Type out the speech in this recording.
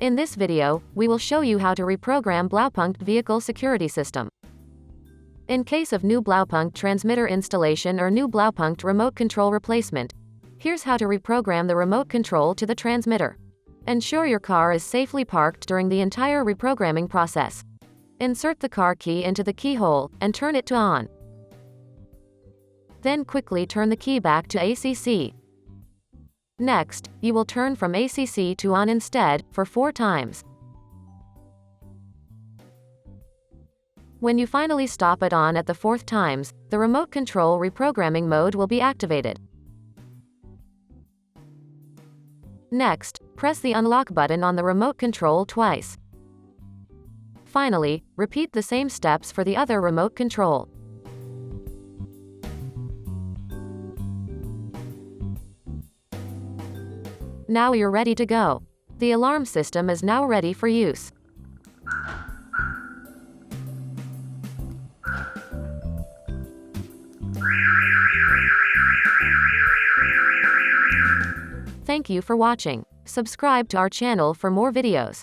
In this video, we will show you how to reprogram Blaupunkt vehicle security system. In case of new Blaupunkt transmitter installation or new Blaupunkt remote control replacement, here's how to reprogram the remote control to the transmitter. Ensure your car is safely parked during the entire reprogramming process. Insert the car key into the keyhole and turn it to on. Then quickly turn the key back to ACC. Next, you will turn from ACC to on instead, for 4 times. When you finally stop it on at the 4th times, the remote control reprogramming mode will be activated. Next, press the unlock button on the remote control twice. Finally, repeat the same steps for the other remote control. Now you're ready to go. The alarm system is now ready for use. Thank you for watching. Subscribe to our channel for more videos.